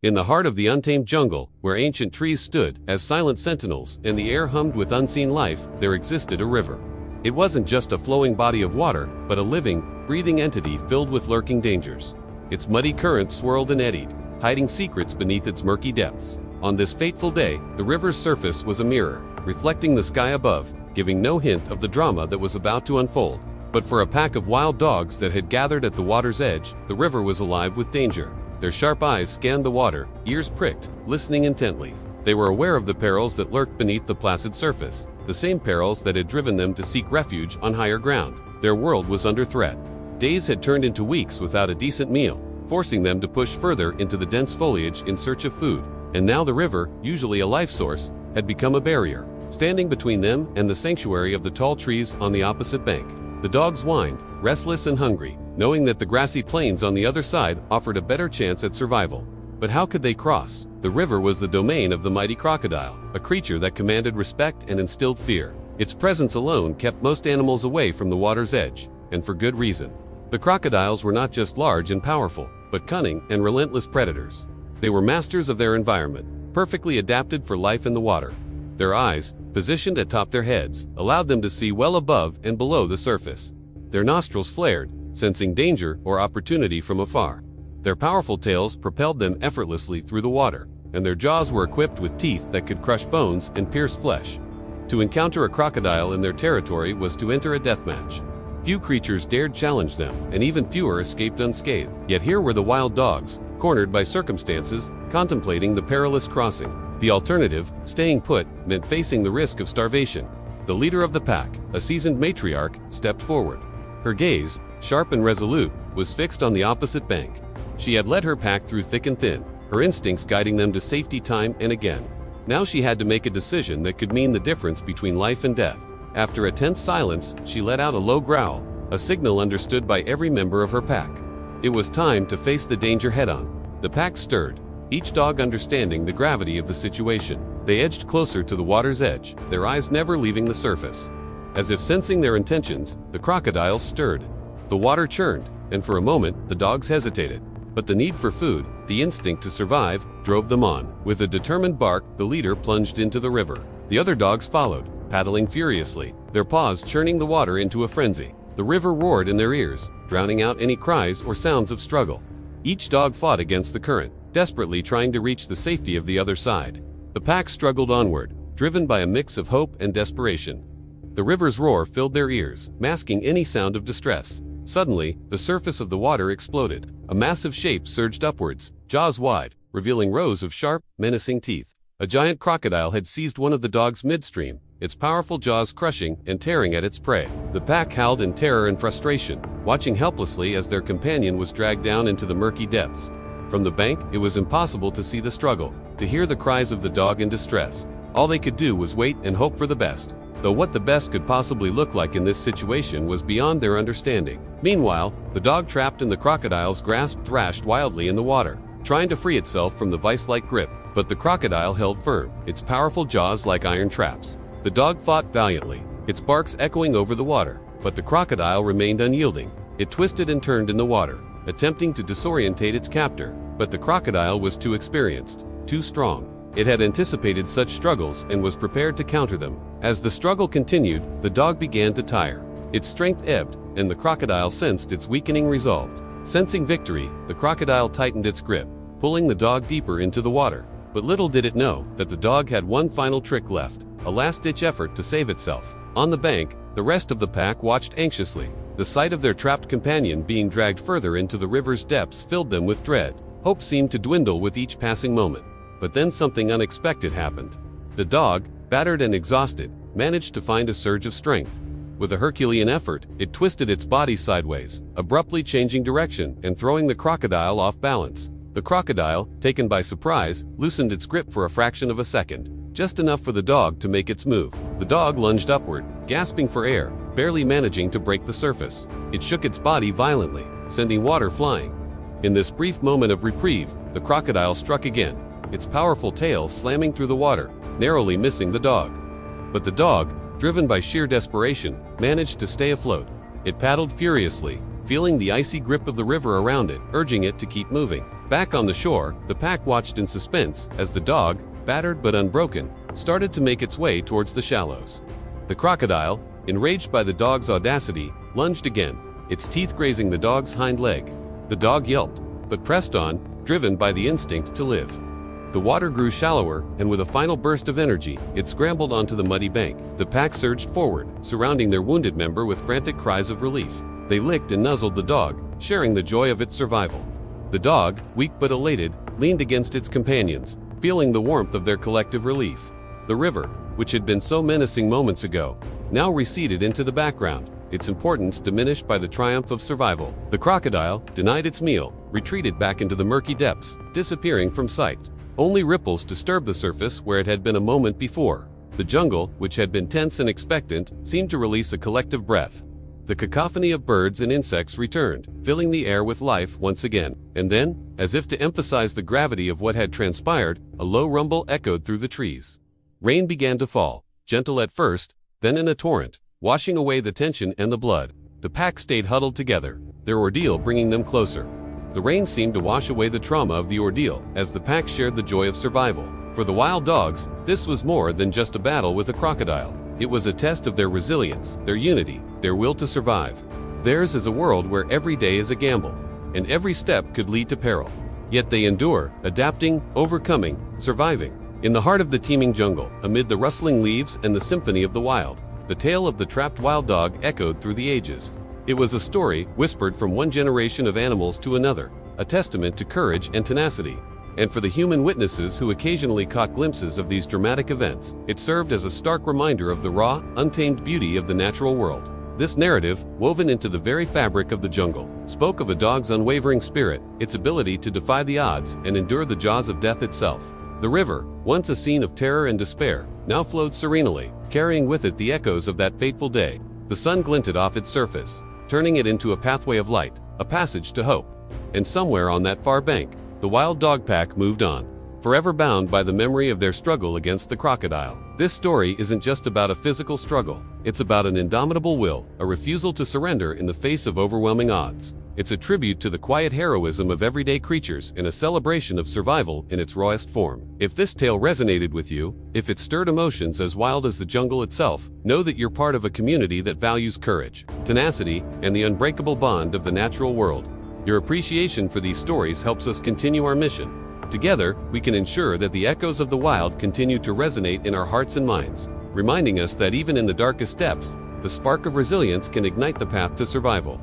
In the heart of the untamed jungle, where ancient trees stood as silent sentinels and the air hummed with unseen life, there existed a river. It wasn't just a flowing body of water, but a living, breathing entity filled with lurking dangers. Its muddy current swirled and eddied, hiding secrets beneath its murky depths. On this fateful day, the river's surface was a mirror, reflecting the sky above, giving no hint of the drama that was about to unfold. But for a pack of wild dogs that had gathered at the water's edge, the river was alive with danger. Their sharp eyes scanned the water, ears pricked, listening intently. They were aware of the perils that lurked beneath the placid surface, the same perils that had driven them to seek refuge on higher ground. Their world was under threat. Days had turned into weeks without a decent meal, forcing them to push further into the dense foliage in search of food. And now the river, usually a life source, had become a barrier, standing between them and the sanctuary of the tall trees on the opposite bank. The dogs whined, restless and hungry, knowing that the grassy plains on the other side offered a better chance at survival. But how could they cross? The river was the domain of the mighty crocodile, a creature that commanded respect and instilled fear. Its presence alone kept most animals away from the water's edge, and for good reason. The crocodiles were not just large and powerful, but cunning and relentless predators. They were masters of their environment, perfectly adapted for life in the water. Their eyes, positioned atop their heads, allowed them to see well above and below the surface. Their nostrils flared, sensing danger or opportunity from afar. Their powerful tails propelled them effortlessly through the water, and their jaws were equipped with teeth that could crush bones and pierce flesh. To encounter a crocodile in their territory was to enter a deathmatch. Few creatures dared challenge them, and even fewer escaped unscathed. Yet here were the wild dogs, cornered by circumstances, contemplating the perilous crossing. The alternative, staying put, meant facing the risk of starvation. The leader of the pack, a seasoned matriarch, stepped forward. Her gaze, sharp and resolute, was fixed on the opposite bank. She had led her pack through thick and thin, her instincts guiding them to safety time and again. Now she had to make a decision that could mean the difference between life and death. After a tense silence, she let out a low growl, a signal understood by every member of her pack. It was time to face the danger head-on. The pack stirred, each dog understanding the gravity of the situation. They edged closer to the water's edge, their eyes never leaving the surface. As if sensing their intentions, the crocodiles stirred. The water churned, and for a moment, the dogs hesitated. But the need for food, the instinct to survive, drove them on. With a determined bark, the leader plunged into the river. The other dogs followed, paddling furiously, their paws churning the water into a frenzy. The river roared in their ears, drowning out any cries or sounds of struggle. Each dog fought against the current, desperately trying to reach the safety of the other side. The pack struggled onward, driven by a mix of hope and desperation. The river's roar filled their ears, masking any sound of distress. Suddenly, the surface of the water exploded. A massive shape surged upwards, jaws wide, revealing rows of sharp, menacing teeth. A giant crocodile had seized one of the dogs midstream, its powerful jaws crushing and tearing at its prey. The pack howled in terror and frustration, watching helplessly as their companion was dragged down into the murky depths. From the bank, it was impossible to see the struggle, to hear the cries of the dog in distress. All they could do was wait and hope for the best. Though what the best could possibly look like in this situation was beyond their understanding. Meanwhile, the dog trapped in the crocodile's grasp thrashed wildly in the water, trying to free itself from the vice-like grip. But the crocodile held firm, its powerful jaws like iron traps. The dog fought valiantly, its barks echoing over the water, but the crocodile remained unyielding. It twisted and turned in the water, attempting to disorientate its captor, but the crocodile was too experienced, too strong. It had anticipated such struggles and was prepared to counter them. As the struggle continued, the dog began to tire. Its strength ebbed, and the crocodile sensed its weakening resolve. Sensing victory, the crocodile tightened its grip, pulling the dog deeper into the water. But little did it know that the dog had one final trick left, a last-ditch effort to save itself. On the bank, the rest of the pack watched anxiously. The sight of their trapped companion being dragged further into the river's depths filled them with dread. Hope seemed to dwindle with each passing moment. But then something unexpected happened. The dog, battered and exhausted, managed to find a surge of strength. With a Herculean effort, it twisted its body sideways, abruptly changing direction and throwing the crocodile off balance. The crocodile, taken by surprise, loosened its grip for a fraction of a second, just enough for the dog to make its move. The dog lunged upward, gasping for air, barely managing to break the surface. It shook its body violently, sending water flying. In this brief moment of reprieve, the crocodile struck again, its powerful tail slamming through the water, narrowly missing the dog. But the dog, driven by sheer desperation, managed to stay afloat. It paddled furiously, feeling the icy grip of the river around it, urging it to keep moving. Back on the shore, the pack watched in suspense as the dog, battered but unbroken, started to make its way towards the shallows. The crocodile, enraged by the dog's audacity, lunged again, its teeth grazing the dog's hind leg. The dog yelped, but pressed on, driven by the instinct to live. The water grew shallower, and with a final burst of energy, it scrambled onto the muddy bank. The pack surged forward, surrounding their wounded member with frantic cries of relief. They licked and nuzzled the dog, sharing the joy of its survival. The dog, weak but elated, leaned against its companions, feeling the warmth of their collective relief. The river, which had been so menacing moments ago, now receded into the background, its importance diminished by the triumph of survival. The crocodile, denied its meal, retreated back into the murky depths, disappearing from sight. Only ripples disturbed the surface where it had been a moment before. The jungle, which had been tense and expectant, seemed to release a collective breath. The cacophony of birds and insects returned, filling the air with life once again. And then, as if to emphasize the gravity of what had transpired, a low rumble echoed through the trees. Rain began to fall, gentle at first, then in a torrent, washing away the tension and the blood. The pack stayed huddled together, their ordeal bringing them closer. The rain seemed to wash away the trauma of the ordeal as the pack shared the joy of survival. For the wild dogs, this was more than just a battle with a crocodile. It was a test of their resilience, their unity, their will to survive. Theirs is a world where every day is a gamble, and every step could lead to peril. Yet they endure, adapting, overcoming, surviving. In the heart of the teeming jungle, amid the rustling leaves and the symphony of the wild, the tale of the trapped wild dog echoed through the ages. It was a story whispered from one generation of animals to another, a testament to courage and tenacity. And for the human witnesses who occasionally caught glimpses of these dramatic events, it served as a stark reminder of the raw, untamed beauty of the natural world. This narrative, woven into the very fabric of the jungle, spoke of a dog's unwavering spirit, its ability to defy the odds and endure the jaws of death itself. The river, once a scene of terror and despair, now flowed serenely, carrying with it the echoes of that fateful day. The sun glinted off its surface, turning it into a pathway of light, a passage to hope. And somewhere on that far bank, the wild dog pack moved on, forever bound by the memory of their struggle against the crocodile. This story isn't just about a physical struggle. It's about an indomitable will, a refusal to surrender in the face of overwhelming odds. It's a tribute to the quiet heroism of everyday creatures and a celebration of survival in its rawest form. If this tale resonated with you, if it stirred emotions as wild as the jungle itself, know that you're part of a community that values courage, tenacity, and the unbreakable bond of the natural world. Your appreciation for these stories helps us continue our mission. Together, we can ensure that the echoes of the wild continue to resonate in our hearts and minds, reminding us that even in the darkest depths, the spark of resilience can ignite the path to survival.